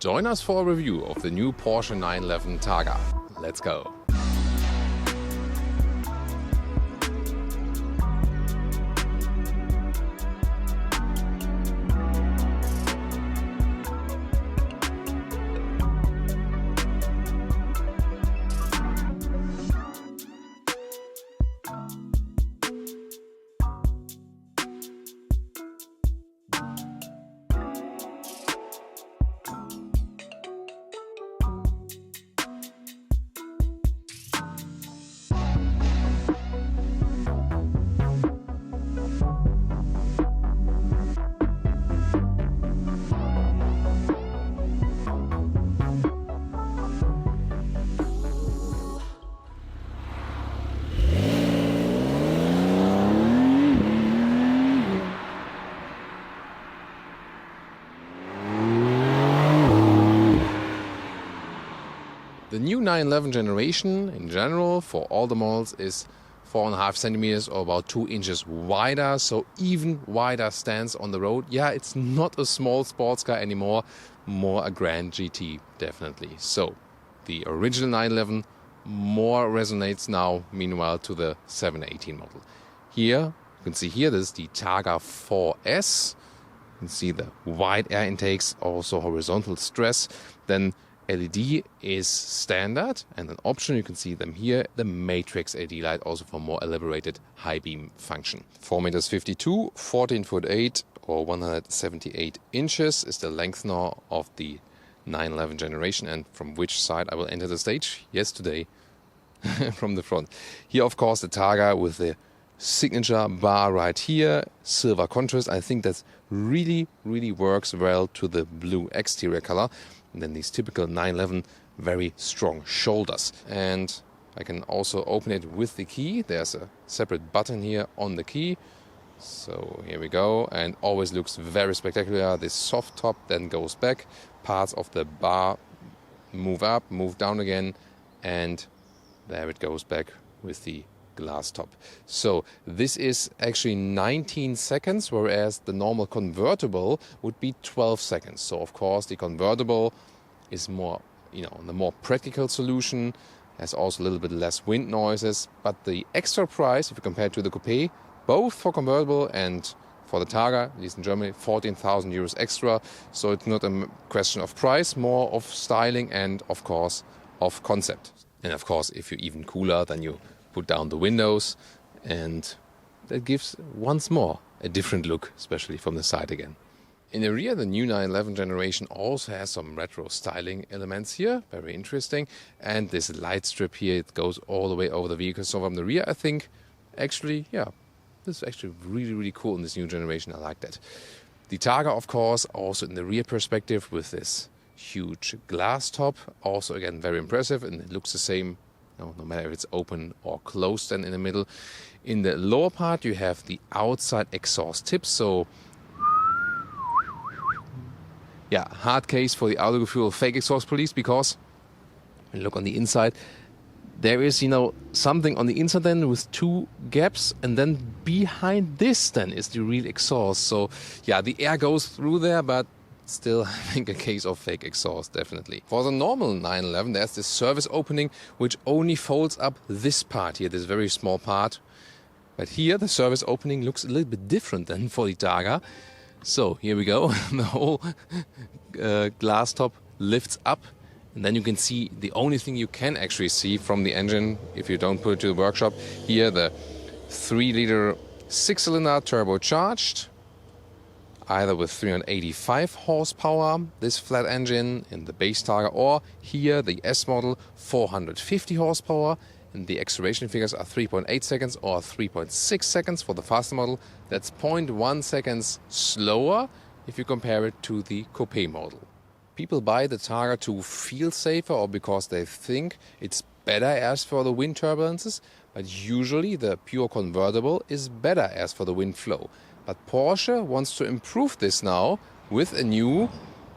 Join us for a review of the new Porsche 911 Targa. Let's go! The new 911 generation, in general, for all the models, is 4.5 centimeters or about 2 inches wider, so even wider stance on the road. Yeah, it's not a small sports car anymore, more a Grand GT, definitely. So, the original 911 more resonates now, meanwhile, to the 718 model. Here, you can see here, this is the Targa 4S. You can see the wide air intakes, also horizontal stress. Then LED is standard, and an option, you can see them here, the Matrix LED light, also for more elaborated high beam function. 4.52 meters, 14'8" or 178 inches is the length now of the 911 generation, and from which side I will enter the stage? Yes, today from the front. Here, of course, the Targa with the signature bar right here, silver contrast. I think that really works well to the blue exterior color. And then these typical 911 very strong shoulders. And I can also open it with the key. There's a separate button here on the key. So here we go, and always looks very spectacular. This soft top then goes back. Parts of the bar move up, move down again, and there it goes back with the glass top. So this is actually 19 seconds, whereas the normal convertible would be 12 seconds. So of course the convertible is more, the more practical solution, has also a little bit less wind noises, but the extra price, if you compare it to the coupe, both for convertible and for the Targa, at least in Germany, 14,000 euros extra. So it's not a question of price, more of styling and of course of concept. And of course, if you're even cooler, then you put down the windows, and that gives once more a different look, especially from the side again. In the rear, the new 911 generation also has some retro styling elements here, very interesting, and this light strip here, it goes all the way over the vehicle. So from the rear, I think actually, this is actually really cool in this new generation. I like that. The Targa, of course, also in the rear perspective with this huge glass top, also again very impressive, and it looks the same no matter if it's open or closed then in the middle. In the lower part you have the outside exhaust tips, so hard case for the Autogefühl fake exhaust police, because when you look on the inside, there is something on the inside then with 2 gaps, and then behind this then is the real exhaust. So the air goes through there, but still, I think a case of fake exhaust, definitely. For the normal 911, there's this service opening which only folds up this part here, this very small part. But here, the service opening looks a little bit different than for the Targa. So, here we go. The whole glass top lifts up. And then you can see the only thing you can actually see from the engine, if you don't put it to the workshop, here the 3-liter 6-cylinder turbocharged, either with 385 horsepower, this flat engine in the base Targa, or here the S model 450 horsepower, and the acceleration figures are 3.8 seconds or 3.6 seconds for the faster model. That's 0.1 seconds slower if you compare it to the coupe model. People buy the Targa to feel safer or because they think it's better as for the wind turbulences, but usually the pure convertible is better as for the wind flow. But Porsche wants to improve this now with a new,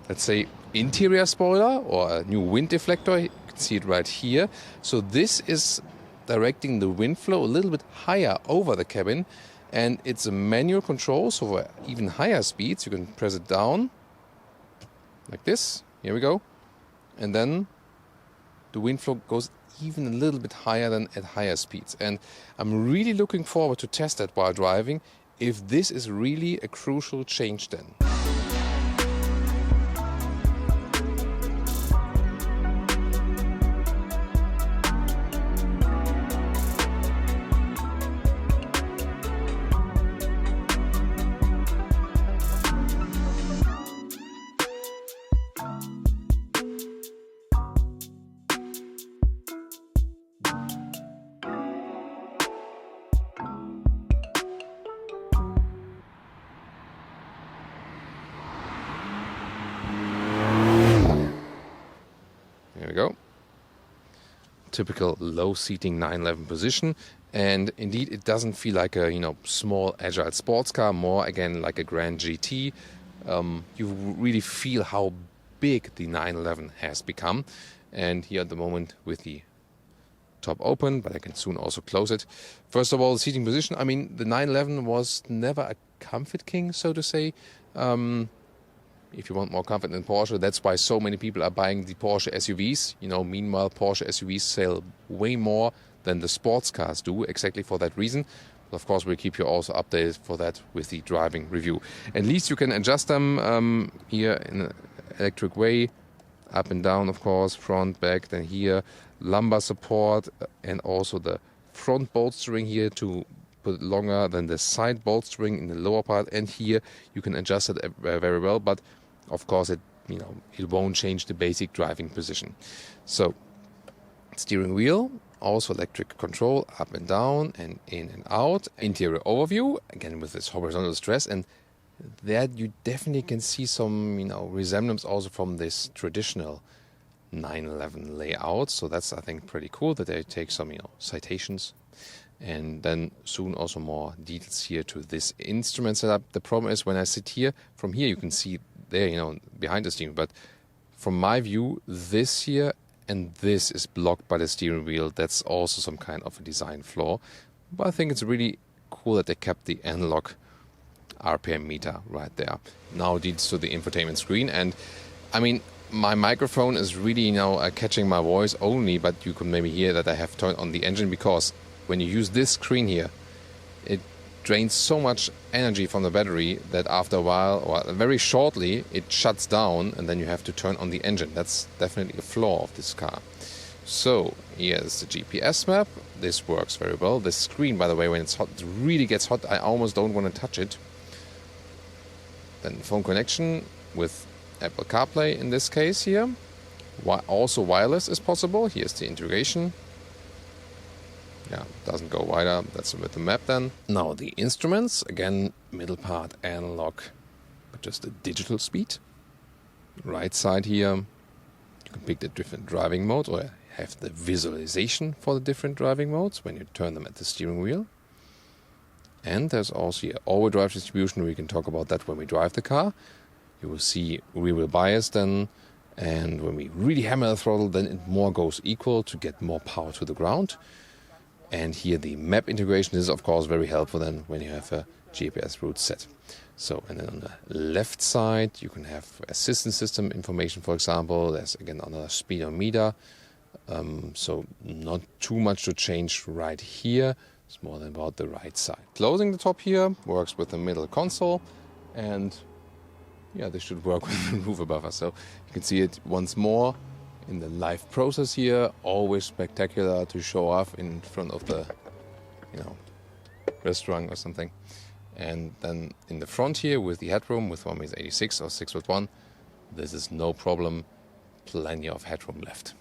let's say, interior spoiler or a new wind deflector. You can see it right here. So this is directing the wind flow a little bit higher over the cabin, and it's a manual control, so for even higher speeds you can press it down like this, Here we go. And then the wind flow goes even a little bit higher than at higher speeds. And I'm really looking forward to test that while driving, if this is really a crucial change then. There we go. Typical low seating 911 position, and indeed it doesn't feel like a small agile sports car, more again like a Grand GT. You really feel how big the 911 has become, and here at the moment with the top open, but I can soon also close it. First of all, the seating position. I mean, the 911 was never a comfort king, so to say. If you want more comfort than Porsche, that's why so many people are buying the Porsche SUVs. Meanwhile, Porsche SUVs sell way more than the sports cars do, exactly for that reason. But of course, we'll keep you also updated for that with the driving review. At least you can adjust them here in an electric way, up and down, of course, front, back. Then here, lumbar support, and also the front bolstering here to put it longer than the side bolstering in the lower part. And here you can adjust it very well, but of course it won't change the basic driving position. So steering wheel, also electric control, up and down and in and out. Interior overview, again with this horizontal stress, and there you definitely can see some resemblance also from this traditional 911 layout. So that's, I think, pretty cool that they take some citations. And then soon also more details here to this instrument setup. The problem is when I sit here, from here you can see there, behind the steering. But from my view, this here and this is blocked by the steering wheel. That's also some kind of a design flaw. But I think it's really cool that they kept the analog RPM meter right there. Now details to the infotainment screen. And I mean, my microphone is really catching my voice only, but you can maybe hear that I have turned on the engine, because when you use this screen here, it drains so much energy from the battery that after a while, or very shortly, it shuts down and then you have to turn on the engine. That's definitely a flaw of this car. So here's the GPS map. This works very well. This screen, by the way, when it's hot, it really gets hot. I almost don't want to touch it. Then phone connection with Apple CarPlay in this case here. Also wireless is possible. Here's the integration. Yeah, doesn't go wider. That's with the map then. Now the instruments, again, middle part analog, but just a digital speed. Right side here, you can pick the different driving modes or have the visualization for the different driving modes when you turn them at the steering wheel. And there's also here all-wheel drive distribution. We can talk about that when we drive the car. You will see rear-wheel bias then, and when we really hammer the throttle, then it more goes equal to get more power to the ground. And here the map integration is, of course, very helpful then when you have a GPS route set. So, and then on the left side, you can have assistance system information, for example. There's, again, another speedometer. So not too much to change right here. It's more than about the right side. Closing the top here works with the middle console. And yeah, this should work with the roof above us. So you can see it once more in the live process here. Always spectacular to show off in front of the, restaurant or something. And then in the front here with the headroom with 1.86 or 6'1", this is no problem. Plenty of headroom left.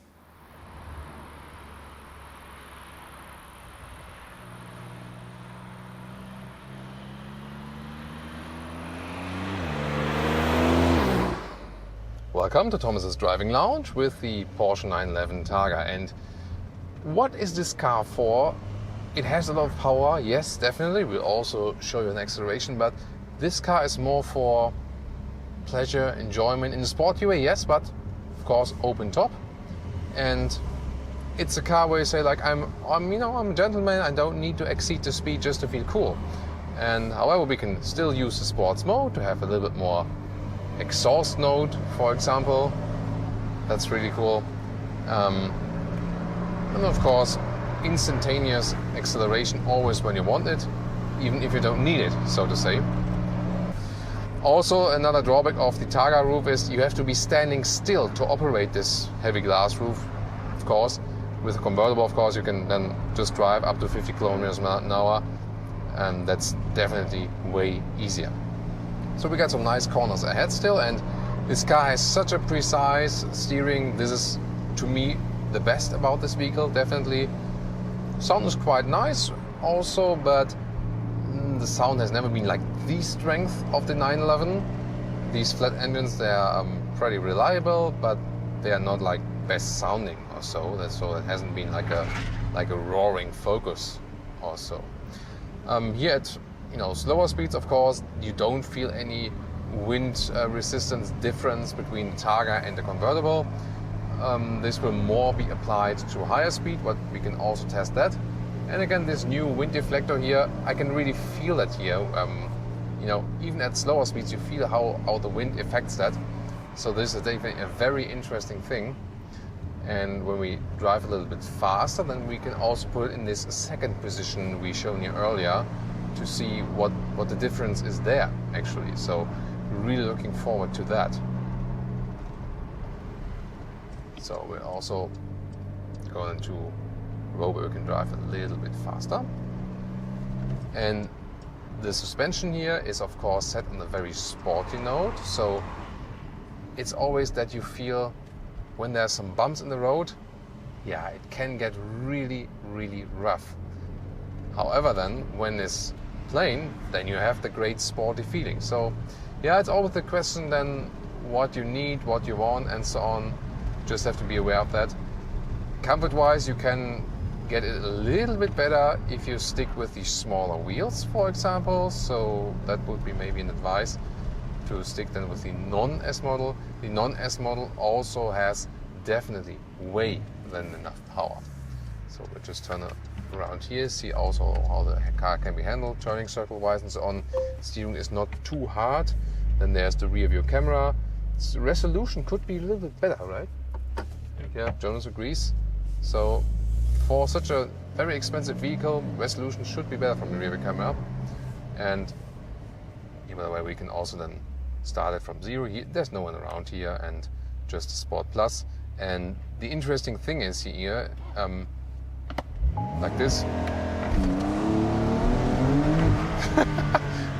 Welcome to Thomas's Driving Lounge with the Porsche 911 Targa. And what is this car for? It has a lot of power, yes, definitely. We'll also show you an acceleration, but this car is more for pleasure, enjoyment in a sporty way, yes, but of course open top. And it's a car where you say, like, I'm a gentleman. I don't need to exceed the speed just to feel cool. And however, we can still use the sports mode to have a little bit more exhaust note, for example, That's really cool. And of course, instantaneous acceleration always when you want it, even if you don't need it, so to say. Also, another drawback of the Taga roof is you have to be standing still to operate this heavy glass roof, of course. With a convertible, of course, you can then just drive up to 50 kilometers an hour, and that's definitely way easier. So we got some nice corners ahead still, and this car has such a precise steering. This is, to me, the best about this vehicle, definitely. Sound is quite nice also, but the sound has never been like the strength of the 911. These flat engines, they are pretty reliable, but they are not like best sounding or so. It hasn't been like a roaring Focus or so. Here at slower speeds, of course, you don't feel any wind resistance difference between the Targa and the convertible. This will more be applied to higher speed, but we can also test that. And again, this new wind deflector here, I can really feel that here. Even at slower speeds, you feel how the wind affects that. So this is definitely a very interesting thing. And when we drive a little bit faster, then we can also put it in this second position we shown you earlier to see what the difference is there, actually. So really looking forward to that. So we're also going to row where we can drive a little bit faster. And the suspension here is of course set on a very sporty note. So it's always that you feel when there's some bumps in the road, yeah, it can get really, really rough. However, then when it's plain, then you have the great sporty feeling. So yeah, it's always the question then what you need, what you want, and so on. Just have to be aware of that. Comfort-wise, you can get it a little bit better if you stick with the smaller wheels, for example. So that would be maybe an advice to stick then with the non-S model. The non-S model also has definitely way than enough power. So we'll just turn it around here, see also how the car can be handled, turning circle-wise and so on. Steering is not too hard. Then there's the rear view camera. Resolution could be a little bit better, right? Yeah, Jonas agrees. So for such a very expensive vehicle, resolution should be better from the rear view camera. And by the way, we can also then start it from zero. There's no one around here, and just Sport Plus. And the interesting thing is here, like this.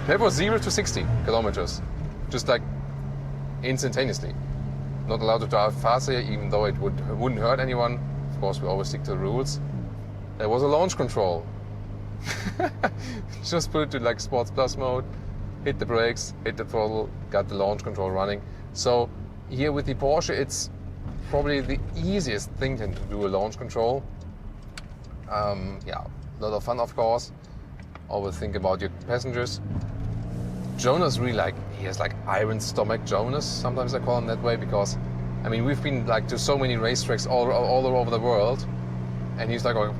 That was 0 to 60 kilometers, just like instantaneously. Not allowed to drive faster, even though it wouldn't hurt anyone. Of course, we always stick to the rules. There was a launch control. Just put it to like Sports Plus mode, hit the brakes, hit the throttle, got the launch control running. So here with the Porsche, it's probably the easiest thing to do a launch control. Yeah, a lot of fun, of course. Always think about your passengers. Jonas really he has iron stomach Jonas. Sometimes I call him that way because, I mean, we've been to so many racetracks all over the world, and he's going,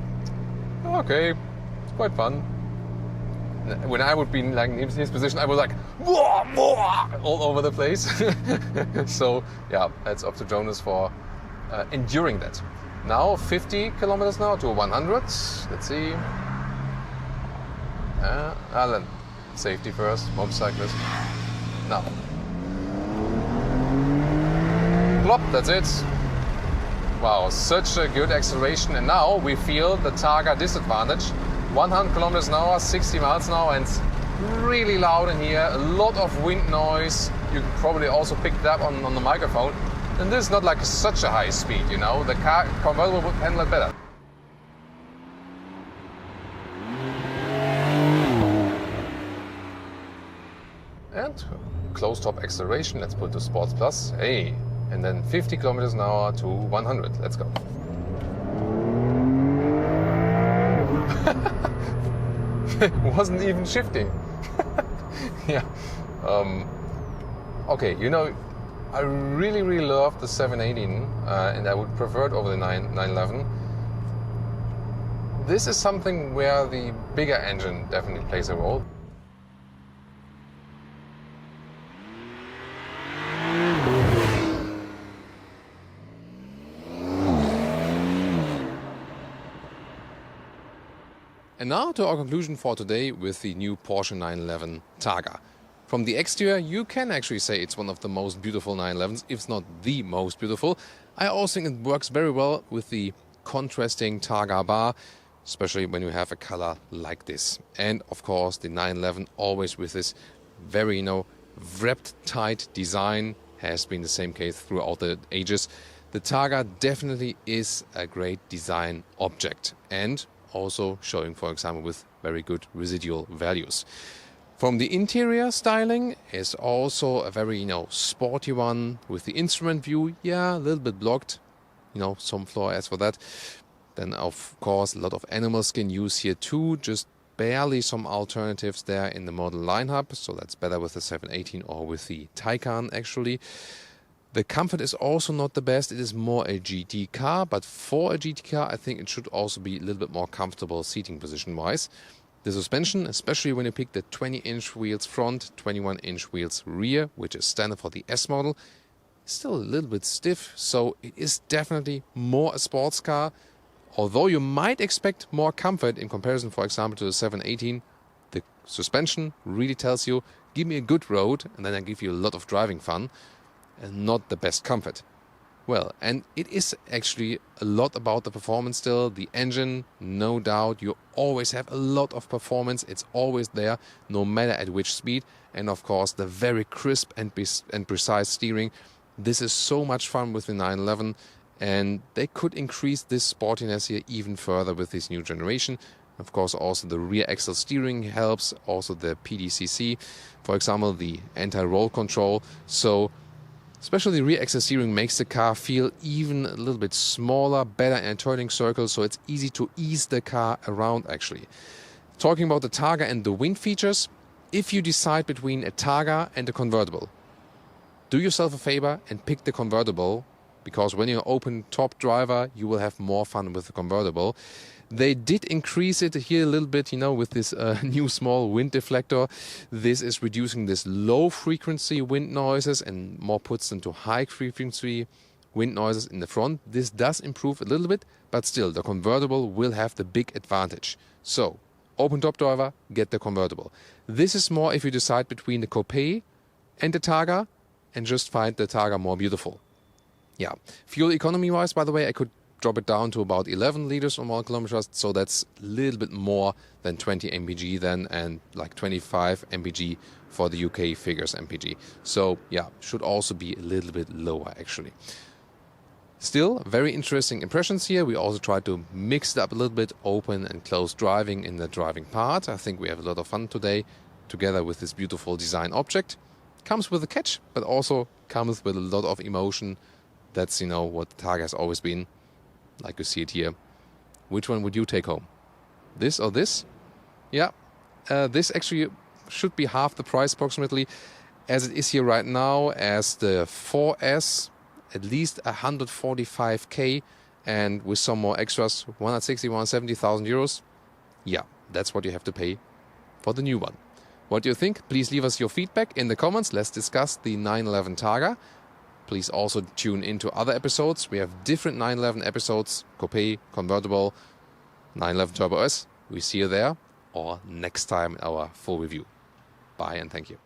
okay, it's quite fun. When I would be in his position, I was whoa, whoa, all over the place. So yeah, that's up to Jonas for enduring that. Now 50 kilometers an hour to 100. Let's see. Alan, safety first, motorcyclist. Now. Plop, that's it. Wow, such a good acceleration. And now we feel the Targa disadvantage. 100 kilometers an hour, 60 miles an hour, and it's really loud in here. A lot of wind noise. You can probably also pick it up on the microphone. And this is not such a high speed, you know. The car convertible would handle it better. And close top acceleration. Let's put the Sports Plus. Hey, and then 50 kilometers an hour to 100. Let's go. Wasn't even shifting. Yeah. Okay, I really love the 718, and I would prefer it over the 911. This is something where the bigger engine definitely plays a role. And now to our conclusion for today with the new Porsche 911 Targa. From the exterior, you can actually say it's one of the most beautiful 911s, if not the most beautiful. I also think it works very well with the contrasting Targa bar, especially when you have a color like this. And of course, the 911 always with this very, wrapped tight design has been the same case throughout the ages. The Targa definitely is a great design object and also showing, for example, with very good residual values. From the interior styling is also a very, sporty one with the instrument view. Yeah, a little bit blocked, some flaw as for that. Then, of course, a lot of animal skin use here too, just barely some alternatives there in the model lineup. So that's better with the 718 or with the Taycan actually. The comfort is also not the best. It is more a GT car, but for a GT car, I think it should also be a little bit more comfortable seating position-wise. The suspension, especially when you pick the 20-inch wheels front, 21-inch wheels rear, which is standard for the S model, is still a little bit stiff, so it is definitely more a sports car. Although you might expect more comfort in comparison, for example, to the 718, the suspension really tells you, give me a good road, and then I give you a lot of driving fun. And not the best comfort. Well, and it is actually a lot about the performance still. The engine, no doubt, you always have a lot of performance. It's always there, no matter at which speed. And of course, the very crisp and precise steering. This is so much fun with the 911. And they could increase this sportiness here even further with this new generation. Of course, also the rear axle steering helps. Also the PDCC, for example, the anti-roll control. So especially rear axle steering makes the car feel even a little bit smaller, better in a turning circle, so it's easy to ease the car around actually. Talking about the Targa and the wind features, if you decide between a Targa and a convertible, do yourself a favor and pick the convertible, because when you're open top driver, you will have more fun with the convertible. They did increase it here a little bit, with this new small wind deflector. This is reducing this low frequency wind noises and more puts them to high frequency wind noises in the front. This does improve a little bit, but still the convertible will have the big advantage. So, open top driver, get the convertible. This is more if you decide between the coupe and the Targa and just find the Targa more beautiful. Yeah, fuel economy wise, by the way, I could drop it down to about 11 liters on 1 kilometers, so that's a little bit more than 20 mpg then, and like 25 mpg for the UK figures mpg. So yeah, should also be a little bit lower actually. Still, very interesting impressions here. We also tried to mix it up a little bit, open and close driving in the driving part. I think we have a lot of fun today, together with this beautiful design object. Comes with a catch, but also comes with a lot of emotion. That's, what the Targa has always been. Like you see it here. Which one would you take home? This or this? Yeah, this actually should be half the price approximately as it is here right now, as the 4S, at least 145k, and with some more extras, 160, 170,000 euros. Yeah, that's what you have to pay for the new one. What do you think? Please leave us your feedback in the comments. Let's discuss the 911 Targa. Please also tune into other episodes. We have different 911 episodes, coupe, convertible, 911 Turbo S. We see you there, or next time in our full review. Bye and thank you.